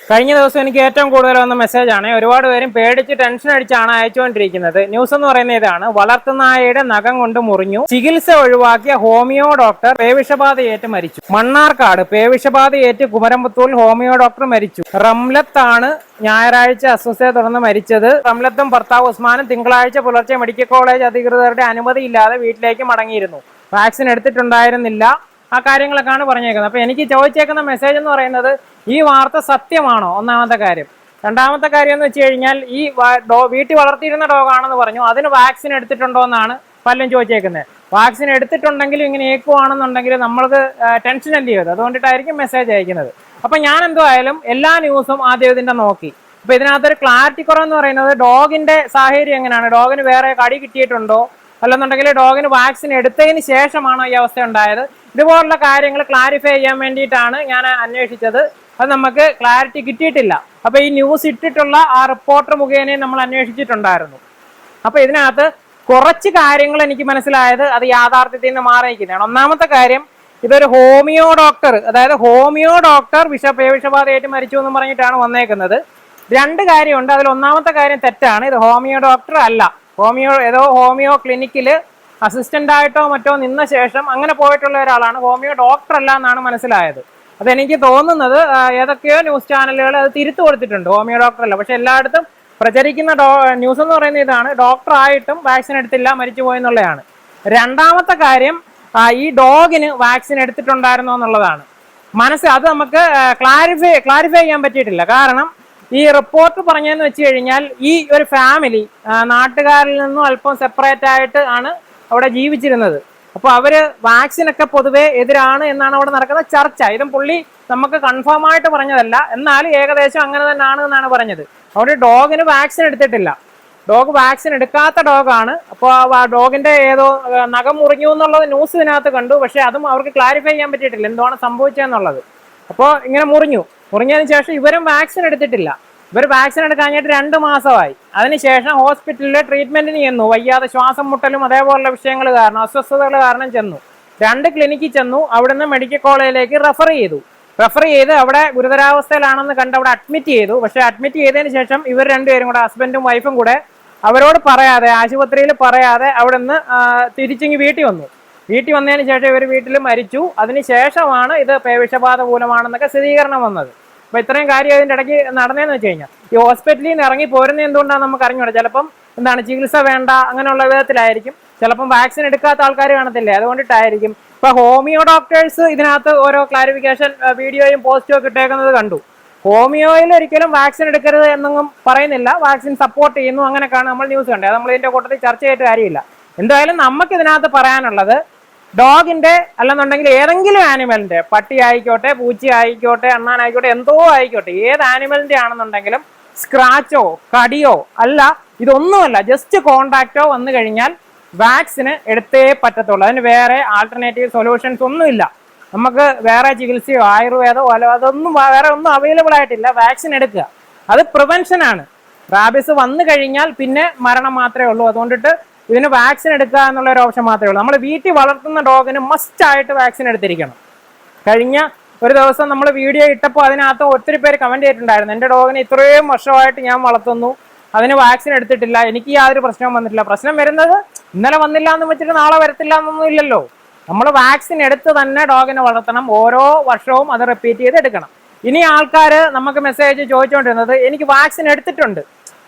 കഴിഞ്ഞ ദിവസം എനിക്ക് ഏറ്റവും കൂടുതൽ വന്ന മെസ്സേജാണ്. ഒരുപാട് പേരും പേടിച്ച് ടെൻഷൻ അടിച്ചാണ് അയച്ചുകൊണ്ടിരിക്കുന്നത്. ന്യൂസ് എന്ന് പറയുന്ന ഇതാണ്: വളർത്തുനായയുടെ നഖം കൊണ്ട് മുറിഞ്ഞു, ചികിത്സ ഒഴിവാക്കിയ ഹോമിയോ ഡോക്ടർ പേവിഷബാധയേറ്റ് മരിച്ചു. മണ്ണാർക്കാട് പേവിഷബാധയേറ്റ് കുമരംപുത്തൂരിൽ ഹോമിയോ ഡോക്ടർ മരിച്ചു. റംലത്താണ് ഞായറാഴ്ച അസ്വസ്ഥയെ തുടർന്ന് മരിച്ചത്. റംലത്തും ഭർത്താവ് ഉസ്മാനും തിങ്കളാഴ്ച പുലർച്ചെ മെഡിക്കൽ കോളേജ് അധികൃതരുടെ അനുമതിയില്ലാതെ വീട്ടിലേക്ക് മടങ്ങിയിരുന്നു. വാക്സിൻ എടുത്തിട്ടുണ്ടായിരുന്നില്ല. ആ കാര്യങ്ങളൊക്കെയാണ് പറഞ്ഞേക്കുന്നത്. അപ്പൊ എനിക്ക് ചോദിച്ചേക്കുന്ന മെസ്സേജ് എന്ന് പറയുന്നത്, ഈ വാർത്ത സത്യമാണോ? ഒന്നാമത്തെ കാര്യം. രണ്ടാമത്തെ കാര്യം എന്ന് വെച്ച് കഴിഞ്ഞാൽ, ഈ വീട്ടിൽ വളർത്തിയിരുന്ന ഡോഗാണെന്ന് പറഞ്ഞു, അതിന് വാക്സിൻ എടുത്തിട്ടുണ്ടോ എന്നാണ് പലരും ചോദിച്ചേക്കുന്നത്. വാക്സിൻ എടുത്തിട്ടുണ്ടെങ്കിലും ഇങ്ങനെ ഏക്കുവാണെന്നുണ്ടെങ്കിൽ നമ്മൾക്ക് ടെൻഷൻ അല്ലേ ചെയ്തത്, അതുകൊണ്ടിട്ടായിരിക്കും മെസ്സേജ് അയക്കുന്നത്. അപ്പൊ ഞാൻ എന്തായാലും എല്ലാ ന്യൂസും ആദ്യം ഇതിന്റെ നോക്കി. അപ്പൊ ഇതിനകത്തൊരു ക്ലാരിറ്റി കുറവെന്ന് പറയുന്നത്, ഡോഗിന്റെ സാഹചര്യം എങ്ങനെയാണ്, ഡോഗിന് വേറെ കടി കിട്ടിയിട്ടുണ്ടോ, അല്ലെന്നുണ്ടെങ്കിൽ ഡോഗിന് വാക്സിൻ എടുത്തതിന് ശേഷമാണോ ഈ അവസ്ഥ ഉണ്ടായത്, ഇതുപോലുള്ള കാര്യങ്ങൾ ക്ലാരിഫൈ ചെയ്യാൻ വേണ്ടിയിട്ടാണ് ഞാൻ അന്വേഷിച്ചത്. അത് നമുക്ക് ക്ലാരിറ്റി കിട്ടിയിട്ടില്ല. അപ്പൊ ഈ ന്യൂസ് ഇട്ടിട്ടുള്ള ആ റിപ്പോർട്ടർ മുഖേന നമ്മൾ അന്വേഷിച്ചിട്ടുണ്ടായിരുന്നു. അപ്പൊ ഇതിനകത്ത് കുറച്ച് കാര്യങ്ങൾ എനിക്ക് മനസ്സിലായത് അത് യാഥാർത്ഥ്യത്തിൽ നിന്ന് മാറിയിരിക്കുന്നതാണ്. ഒന്നാമത്തെ കാര്യം, ഇതൊരു ഹോമിയോ ഡോക്ടർ, അതായത് ഹോമിയോ ഡോക്ടർ പേവിഷബാധയേറ്റ് മരിച്ചു എന്ന് പറഞ്ഞിട്ടാണ് വന്നേക്കുന്നത്. രണ്ട് കാര്യമുണ്ട്. അതിൽ ഒന്നാമത്തെ കാര്യം തെറ്റാണ്. ഇത് ഹോമിയോ ഡോക്ടർ അല്ല. ഹോമിയോ ക്ലിനിക്കിൽ അസിസ്റ്റന്റ് ആയിട്ടോ മറ്റോ നിന്ന ശേഷം അങ്ങനെ പോയിട്ടുള്ള ഒരാളാണ്. ഹോമിയോ ഡോക്ടർ അല്ല എന്നാണ് മനസ്സിലായത്. അതെനിക്ക് തോന്നുന്നത് ഏതൊക്കെയോ ന്യൂസ് ചാനലുകൾ അത് തിരുത്തു കൊടുത്തിട്ടുണ്ട്, ഹോമിയോ ഡോക്ടർ അല്ല. പക്ഷെ എല്ലായിടത്തും പ്രചരിക്കുന്ന ന്യൂസ് എന്ന് പറയുന്നത് ഇതാണ്: ഡോക്ടർ ആയിട്ടും വാക്സിൻ എടുത്തില്ല, മരിച്ചു പോയെന്നുള്ളതാണ്. രണ്ടാമത്തെ കാര്യം, ഈ ഡോഗിന് വാക്സിൻ എടുത്തിട്ടുണ്ടായിരുന്നോ എന്നുള്ളതാണ്. അത് നമുക്ക് ക്ലാരിഫൈ ചെയ്യാൻ പറ്റിയിട്ടില്ല. കാരണം ഈ റിപ്പോർട്ട് പറഞ്ഞതെന്ന് വെച്ച് കഴിഞ്ഞാൽ, ഈ ഒരു ഫാമിലി നാട്ടുകാരിൽ നിന്നും അല്പം സെപ്പറേറ്റ് ആയിട്ട് ആണ് അവിടെ ജീവിച്ചിരുന്നത്. അപ്പോൾ അവര് വാക്സിനൊക്കെ പൊതുവെ എതിരാണ് എന്നാണ് അവിടെ നടക്കുന്ന ചർച്ച. ഇതും പുള്ളി നമുക്ക് കൺഫേം ആയിട്ട് പറഞ്ഞതല്ല, എന്നാലും ഏകദേശം അങ്ങനെ തന്നെയാണ് എന്നാണ് പറഞ്ഞത്. അവിടെ ഡോഗിന് വാക്സിൻ എടുത്തിട്ടില്ല, ഡോഗ് വാക്സിൻ എടുക്കാത്ത ഡോഗാണ്. അപ്പോൾ ആ ഡോഗിന്റെ ഏതോ നഖം മുറിഞ്ഞു എന്നുള്ളത് ന്യൂസ് ഇതിനകത്ത് കണ്ടു. പക്ഷെ അതും അവർക്ക് ക്ലാരിഫൈ ചെയ്യാൻ പറ്റിയിട്ടില്ല എന്താണ് സംഭവിച്ചതെന്നുള്ളത്. അപ്പോൾ ഇങ്ങനെ മുറിഞ്ഞതിന് ശേഷം ഇവരും വാക്സിൻ എടുത്തിട്ടില്ല. ഇവർ വാക്സിൻ എടുക്കാനായിട്ട് 2 മാസമായി. അതിനുശേഷം ഹോസ്പിറ്റലിൽ ട്രീറ്റ്മെന്റിന് ചെന്നു. വയ്യാതെ ശ്വാസം മുട്ടലും അതേപോലുള്ള വിഷയങ്ങൾ കാരണം, അസ്വസ്ഥതകൾ കാരണം ചെന്നു. 2 ക്ലിനിക്കിൽ ചെന്നു. അവിടുന്ന് മെഡിക്കൽ കോളേജിലേക്ക് റെഫർ ചെയ്ത് അവിടെ ഗുരുതരാവസ്ഥയിലാണെന്ന് കണ്ട് അവിടെ അഡ്മിറ്റ് ചെയ്തു. പക്ഷെ അഡ്മിറ്റ് ചെയ്തതിന് ശേഷം ഇവർ രണ്ടുപേരും കൂടെ, ഹസ്ബൻഡും വൈഫും കൂടെ, അവരോട് പറയാതെ, ആശുപത്രിയിൽ പറയാതെ അവിടുന്ന് തിരിച്ചിങ്ങി വീട്ടിൽ വന്നതിന് ശേഷം ഇവർ വീട്ടിൽ മരിച്ചു. അതിനുശേഷമാണ് ഇത് പേവിഷബാധ മൂലമാണെന്നൊക്കെ സ്ഥിരീകരണം വന്നത്. അപ്പൊ ഇത്രയും കാര്യം അതിന്റെ ഇടയ്ക്ക് നടന്നതെന്ന് വെച്ച് കഴിഞ്ഞാൽ, ഈ ഹോസ്പിറ്റലിൽ നിന്ന് ഇറങ്ങി പോരുന്നത് എന്തുകൊണ്ടാണ് നമുക്ക് അറിഞ്ഞൂടാ. ചിലപ്പം ചികിത്സ വേണ്ട അങ്ങനെയുള്ള വിധത്തിലായിരിക്കും. ചിലപ്പം വാക്സിൻ എടുക്കാത്ത ആൾക്കാർ കാണത്തില്ലേ, അതുകൊണ്ടിട്ടായിരിക്കും. ഇപ്പൊ ഹോമിയോ ഡോക്ടേഴ്സ് ഇതിനകത്ത് ഓരോ ക്ലാരിഫിക്കേഷൻ വീഡിയോയും പോസ്റ്റും ഒക്കെ ഇട്ടേക്കുന്നത് കണ്ടു. ഹോമിയോയിൽ ഒരിക്കലും വാക്സിൻ എടുക്കരുത് എന്നൊന്നും പറയുന്നില്ല, വാക്സിൻ സപ്പോർട്ട് ചെയ്യുന്നു, അങ്ങനെയൊക്കെയാണ് നമ്മൾ ന്യൂസ് കണ്ടത്. നമ്മൾ ഇതിന്റെ കൂട്ടത്തിൽ ചർച്ച ചെയ്തിട്ട് കാര്യമില്ല. എന്തായാലും നമുക്ക് ഇതിനകത്ത് പറയാനുള്ളത്, ഡോഗിന്റെ അല്ലെന്നുണ്ടെങ്കിൽ ഏതെങ്കിലും ആനിമലിന്റെ, പട്ടി ആയിക്കോട്ടെ, പൂച്ച ആയിക്കോട്ടെ, അണ്ണാനായിക്കോട്ടെ, എന്തോ ആയിക്കോട്ടെ, ഏത് ആനിമലിന്റെ ആണെന്നുണ്ടെങ്കിലും സ്ക്രാച്ചോ കടിയോ അല്ല, ഇതൊന്നുമല്ല, ജസ്റ്റ് കോണ്ടാക്റ്റോ വന്നു കഴിഞ്ഞാൽ വാക്സിന് എടുത്തേ പറ്റത്തുള്ളൂ. അതിന് വേറെ ആൾട്ടർനേറ്റീവ് സൊല്യൂഷൻസ് ഒന്നുമില്ല. നമുക്ക് വേറെ ചികിത്സയോ ആയുർവേദമോ അതൊന്നും വേറെ ഒന്നും അവൈലബിൾ ആയിട്ടില്ല. വാക്സിൻ എടുക്കുക, അത് പ്രിവെൻഷൻ ആണ്. റാബിസ് വന്നു കഴിഞ്ഞാൽ പിന്നെ മരണം മാത്രമേ ഉള്ളൂ. അതുകൊണ്ടിട്ട് ഇതിന് വാക്സിൻ എടുക്കുക എന്നുള്ള ഒരു ഓപ്ഷൻ മാത്രമേ ഉള്ളൂ. നമ്മൾ വീട്ടിൽ വളർത്തുന്ന ഡോഗിന് മസ്റ്റ് ആയിട്ട് വാക്സിൻ എടുത്തിരിക്കണം. കഴിഞ്ഞ ഒരു ദിവസം നമ്മൾ വീഡിയോ ഇട്ടപ്പോൾ അതിനകത്ത് ഒത്തിരി പേര് കമന്റ് ചെയ്തിട്ടുണ്ടായിരുന്നു, എൻ്റെ ഡോഗിന് ഇത്രയും വർഷമായിട്ട് ഞാൻ വളർത്തുന്നു, അതിന് വാക്സിൻ എടുത്തിട്ടില്ല, എനിക്ക് യാതൊരു പ്രശ്നവും വന്നിട്ടില്ല. പ്രശ്നം വരുന്നത് ഇന്നലെ വന്നില്ല എന്ന് വെച്ചിട്ട് നാളെ വരത്തില്ല എന്നൊന്നും ഇല്ലല്ലോ. നമ്മൾ വാക്സിൻ എടുത്ത് തന്നെ ഡോഗിനെ വളർത്തണം. ഓരോ വർഷവും അത് റിപ്പീറ്റ് ചെയ്ത് എടുക്കണം. ഇനി ആൾക്കാർ നമുക്ക് മെസ്സേജ് ചോദിച്ചുകൊണ്ടിരുന്നത്, എനിക്ക് വാക്സിൻ എടുത്തിട്ടുണ്ട്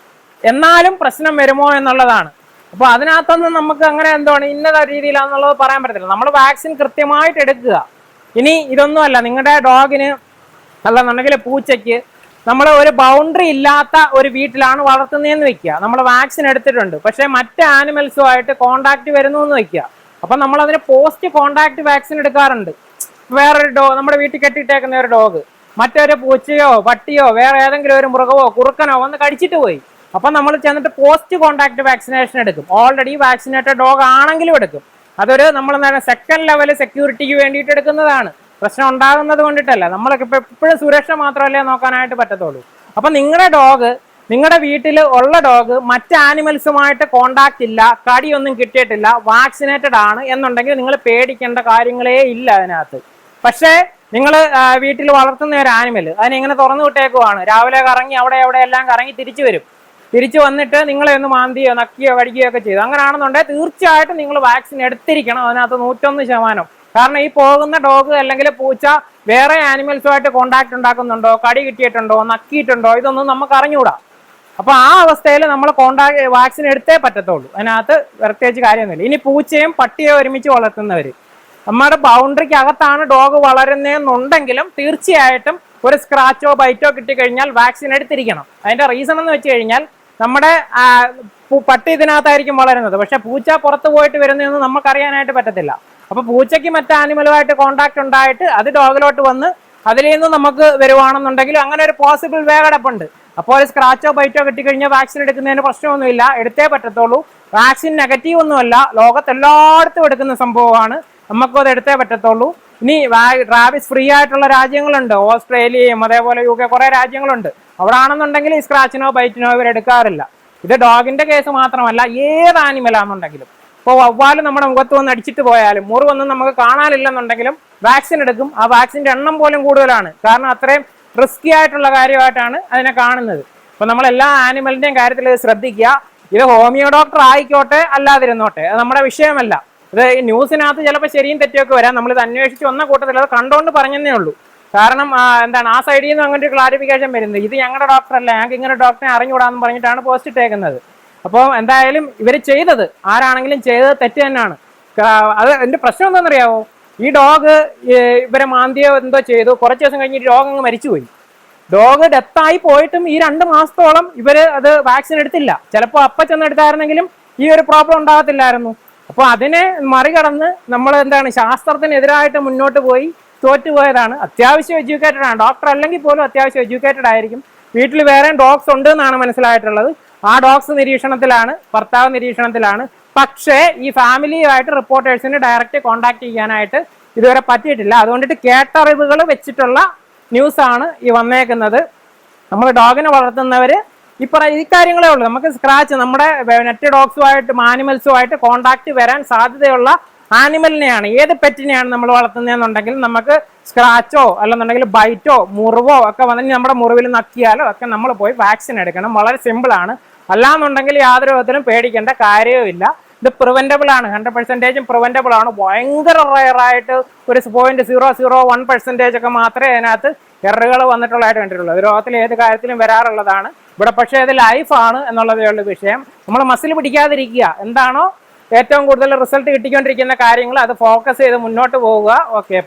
എന്നാലും പ്രശ്നം വരുമോ എന്നുള്ളതാണ്. അപ്പോൾ അതിനകത്തൊന്നും നമുക്ക് അങ്ങനെ ഇന്ന രീതിയിലാണെന്നുള്ളത് പറയാൻ പറ്റത്തില്ല. നമ്മൾ വാക്സിൻ കൃത്യമായിട്ട് എടുക്കുക. ഇനി ഇതൊന്നുമല്ല, നിങ്ങളുടെ ഡോഗിന് അല്ലെന്നുണ്ടെങ്കിൽ പൂച്ചയ്ക്ക് നമ്മൾ ഒരു ബൗണ്ടറി ഇല്ലാത്ത ഒരു വീട്ടിലാണ് വളർത്തുന്നതെന്ന് വെക്കുക, നമ്മൾ വാക്സിൻ എടുത്തിട്ടുണ്ട്, പക്ഷെ മറ്റ് ആനിമൽസുമായിട്ട് കോണ്ടാക്ട് വരുന്നു എന്ന് വെക്കുക. അപ്പം നമ്മൾ അതിന് പോസ്റ്റ് കോണ്ടാക്ട് വാക്സിൻ എടുക്കാറുണ്ട്. വേറൊരു നമ്മുടെ വീട്ടിൽ കെട്ടിയിട്ടേക്കുന്ന ഒരു ഡോഗ് മറ്റൊരു പൂച്ചയോ പട്ടിയോ വേറെ ഏതെങ്കിലും ഒരു മൃഗമോ കുറുക്കനോ വന്ന് കടിച്ചിട്ട് പോയി. അപ്പൊ നമ്മൾ ചെന്നിട്ട് പോസ്റ്റ് കോണ്ടാക്ട് വാക്സിനേഷൻ എടുക്കും. ഓൾറെഡി വാക്സിനേറ്റഡ് ഡോഗ് ആണെങ്കിലും എടുക്കും. അതൊരു നമ്മൾ സെക്കൻഡ് ലെവൽ സെക്യൂരിറ്റിക്ക് വേണ്ടിയിട്ട് എടുക്കുന്നതാണ്. പ്രശ്നം ഉണ്ടാകുന്നത് കൊണ്ടിട്ടല്ല. നമ്മളൊക്കെ ഇപ്പൊ എപ്പോഴും സുരക്ഷ മാത്രമല്ലേ നോക്കാനായിട്ട് പറ്റത്തുള്ളൂ. അപ്പൊ നിങ്ങളുടെ വീട്ടിൽ ഉള്ള ഡോഗ് മറ്റ് ആനിമൽസുമായിട്ട് കോണ്ടാക്ട് ഇല്ല, കടിയൊന്നും കിട്ടിയിട്ടില്ല, വാക്സിനേറ്റഡ് ആണ് എന്നുണ്ടെങ്കിൽ നിങ്ങൾ പേടിക്കേണ്ട കാര്യങ്ങളേ ഇല്ല അതിനകത്ത്. പക്ഷേ നിങ്ങൾ വീട്ടിൽ വളർത്തുന്ന ഒരു ആനിമൽ അതിനെ ഇങ്ങനെ തുറന്നു വിട്ടേക്കുവാണ്, രാവിലെ കറങ്ങി അവിടെ എവിടെ എല്ലാം കറങ്ങി തിരിച്ചു വരും. തിരിച്ചു വന്നിട്ട് നിങ്ങളെ ഒന്ന് മാന്തിയോ നക്കിയോ വടിക്കുകയോ ഒക്കെ ചെയ്തു. അങ്ങനെയാണെന്നുണ്ടെങ്കിൽ തീർച്ചയായിട്ടും നിങ്ങൾ വാക്സിൻ എടുത്തിരിക്കണം, അതിനകത്ത് 101%. കാരണം ഈ പോകുന്ന ഡോഗ് അല്ലെങ്കിൽ പൂച്ച വേറെ ആനിമൽസുമായിട്ട് കോണ്ടാക്ട് ഉണ്ടാക്കുന്നുണ്ടോ, കടി കിട്ടിയിട്ടുണ്ടോ, നക്കിയിട്ടുണ്ടോ, ഇതൊന്നും നമുക്ക് അറിഞ്ഞുകൂടാ. അപ്പൊ ആ അവസ്ഥയിൽ നമ്മൾ വാക്സിൻ എടുത്തേ പറ്റത്തുള്ളൂ. അതിനകത്ത് പ്രത്യേകിച്ച് കാര്യമൊന്നുമില്ല. ഇനി പൂച്ചയും പട്ടിയോ ഒരുമിച്ച് വളർത്തുന്നവര് നമ്മുടെ ബൗണ്ടറിക്ക് അകത്താണ് ഡോഗ് വളരുന്നതെന്നുണ്ടെങ്കിലും തീർച്ചയായിട്ടും ഒരു സ്ക്രാച്ചോ ബൈറ്റോ കിട്ടിക്കഴിഞ്ഞാൽ വാക്സിൻ എടുത്തിരിക്കണം. അതിന്റെ റീസൺ എന്ന് വെച്ച് കഴിഞ്ഞാൽ നമ്മുടെ പട്ടി ഇതിനകത്തായിരിക്കും വളരുന്നത്, പക്ഷെ പൂച്ച പുറത്ത് പോയിട്ട് വരുന്നതെന്ന് നമുക്കറിയാനായിട്ട് പറ്റത്തില്ല. അപ്പൊ പൂച്ചയ്ക്ക് മറ്റു ആനിമലുമായിട്ട് കോണ്ടാക്ട് ഉണ്ടായിട്ട് അത് ഡോഗിലോട്ട് വന്ന് അതിൽ നിന്ന് നമുക്ക് വരുവാണെന്നുണ്ടെങ്കിൽ അങ്ങനെ ഒരു പോസിബിൾ വേ കിടപ്പുണ്ട്. അപ്പോൾ ഒരു സ്ക്രാച്ചോ ബൈറ്റോ കിട്ടിക്കഴിഞ്ഞാൽ വാക്സിൻ എടുക്കുന്നതിന് പ്രശ്നമൊന്നുമില്ല, എടുത്തേ പറ്റത്തുള്ളൂ. വാക്സിൻ നെഗറ്റീവ് ഒന്നുമല്ല, ലോകത്തെല്ലായിടത്തും എടുക്കുന്ന സംഭവമാണ്, നമുക്കും അത് എടുത്തേ പറ്റത്തുള്ളൂ. ഇനി റാബിസ് ഫ്രീ ആയിട്ടുള്ള രാജ്യങ്ങളുണ്ട്, ഓസ്ട്രേലിയയും അതേപോലെ UK കുറെ രാജ്യങ്ങളുണ്ട്. അവിടെ ആണെന്നുണ്ടെങ്കിൽ ഈ സ്ക്രാച്ചിനോ ബൈറ്റിനോ ഇവർ എടുക്കാറില്ല. ഇത് ഡോഗിന്റെ കേസ് മാത്രമല്ല, ഏത് ആനിമലാണെന്നുണ്ടെങ്കിലും. ഇപ്പോൾ വവ്വാല് നമ്മുടെ മുഖത്ത് വന്ന് അടിച്ചിട്ട് പോയാലും മുറിവൊന്നും നമുക്ക് കാണാനില്ലെന്നുണ്ടെങ്കിലും വാക്സിൻ എടുക്കും. ആ വാക്സിന്റെ എണ്ണം പോലും കൂടുതലാണ്, കാരണം അത്രയും റിസ്കി ആയിട്ടുള്ള കാര്യമായിട്ടാണ് അതിനെ കാണുന്നത്. അപ്പൊ നമ്മൾ എല്ലാ ആനിമലിന്റെയും കാര്യത്തിൽ ഇത് ശ്രദ്ധിക്കുക. ഇത് ഹോമിയോ ഡോക്ടർ ആയിക്കോട്ടെ അല്ലാതിരുന്നോട്ടെ, അത് നമ്മുടെ വിഷയമല്ല. ഇത് ഈ ന്യൂസിനകത്ത് ചിലപ്പോൾ ശരിയും തെറ്റിയൊക്കെ വരാം, നമ്മളിത് അന്വേഷിച്ച് വന്ന കൂട്ടത്തിൽ അത് കണ്ടുകൊണ്ട് പറഞ്ഞതേ ഉള്ളൂ. കാരണം എന്താണ് ആ സൈഡിൽ നിന്ന് അങ്ങനെ ഒരു ക്ലാരിഫിക്കേഷൻ വരുന്നത്, ഇത് ഞങ്ങളുടെ ഡോക്ടറല്ല, ഞങ്ങൾക്ക് ഇങ്ങനെ ഡോക്ടറെ അറിഞ്ഞുകൂടാന്ന് പറഞ്ഞിട്ടാണ് പോസ്റ്റ് ഇട്ടേക്കുന്നത്. അപ്പോൾ എന്തായാലും ഇവർ ചെയ്തത്, ആരാണെങ്കിലും ചെയ്തത് തെറ്റ് തന്നെയാണ്. അത് എന്റെ പ്രശ്നം എന്താണെന്നറിയാവോ, ഈ ഡോഗ് ഇവരെ മാന്തിയോ എന്തോ ചെയ്തു, കുറച്ച് ദിവസം കഴിഞ്ഞ് ഡോഗ് അങ്ങ് മരിച്ചുപോയി. ഡോഗ് ഡെത്തായി പോയിട്ടും ഈ 2 മാസത്തോളം ഇവര് അത് വാക്സിൻ എടുത്തില്ല. ചിലപ്പോൾ അപ്പ ചെന്നെടുത്തായിരുന്നെങ്കിലും ഈ ഒരു പ്രോബ്ലം ഉണ്ടാകത്തില്ലായിരുന്നു. അപ്പോൾ അതിനെ മറികടന്ന് നമ്മൾ എന്താണ് ശാസ്ത്രത്തിനെതിരായിട്ട് മുന്നോട്ട് പോയി തോറ്റുപോയതാണ്. അത്യാവശ്യം എഡ്യൂക്കേറ്റഡ് ആണ്, ഡോക്ടർ അല്ലെങ്കിൽ പോലും അത്യാവശ്യം എഡ്യൂക്കേറ്റഡ് ആയിരിക്കും. വീട്ടിൽ വേറെ ഡോഗ്സ് ഉണ്ട് എന്നാണ് മനസ്സിലായിട്ടുള്ളത്. ആ ഡോഗ്സ് നിരീക്ഷണത്തിലാണ്, ഭർത്താവ് നിരീക്ഷണത്തിലാണ്. പക്ഷേ ഈ ഫാമിലിയുമായിട്ട് റിപ്പോർട്ടേഴ്സിന് ഡയറക്റ്റ് കോണ്ടാക്ട് ചെയ്യാനായിട്ട് ഇതുവരെ പറ്റിയിട്ടില്ല. അതുകൊണ്ടിട്ട് കേട്ടറിവുകൾ വെച്ചിട്ടുള്ള ന്യൂസാണ് ഈ വന്നേക്കുന്നത്. നമ്മൾ ഡോഗിനെ വളർത്തുന്നവര് ഈ കാര്യങ്ങളേ ഉള്ളൂ. നമുക്ക് സ്ക്രാച്ച് നമ്മുടെ നെറ്റ് ഡോഗ്സുമായിട്ട് ആനിമൽസുമായിട്ട് കോണ്ടാക്ട് വരാൻ സാധ്യതയുള്ള ആനിമലിനെയാണ്, ഏത് പെറ്റിനെയാണ് നമ്മൾ വളർത്തുന്നതെന്നുണ്ടെങ്കിൽ നമുക്ക് സ്ക്രാച്ചോ അല്ലെന്നുണ്ടെങ്കിൽ ബൈറ്റോ മുറിവോ ഒക്കെ വന്നെങ്കിൽ നമ്മുടെ മുറിവിൽ നക്കിയാലോ ഒക്കെ നമ്മൾ പോയി വാക്സിൻ എടുക്കണം. വളരെ സിമ്പിൾ ആണ്. അല്ലാന്നുണ്ടെങ്കിൽ യാതൊരു വിധത്തിലും പേടിക്കേണ്ട കാര്യവുമില്ല. ഇത് പ്രിവെന്റബിൾ ആണ്, 100% പ്രിവെന്റബിൾ ആണ്. ഭയങ്കര റയറായിട്ട് ഒരു 0.001% ഒക്കെ മാത്രമേ അതിനകത്ത് എററുകൾ വന്നിട്ടുള്ളതായിട്ട് കണ്ടിട്ടുള്ളൂ. ഇത് ലോകത്തിൽ ഏത് കാര്യത്തിലും വരാറുള്ളതാണ്. ഇവിടെ പക്ഷേ ഇത് ലൈഫാണ് എന്നുള്ളതേ ഉള്ള വിഷയം. നമ്മൾ മസിൽ പിടിക്കാതിരിക്കുക, എന്താണോ ഏറ്റവും കൂടുതൽ റിസൾട്ട് കിട്ടിക്കൊണ്ടിരിക്കുന്ന കാര്യങ്ങൾ അത് ഫോക്കസ് ചെയ്ത് മുന്നോട്ട് പോവുക. ഓക്കെ.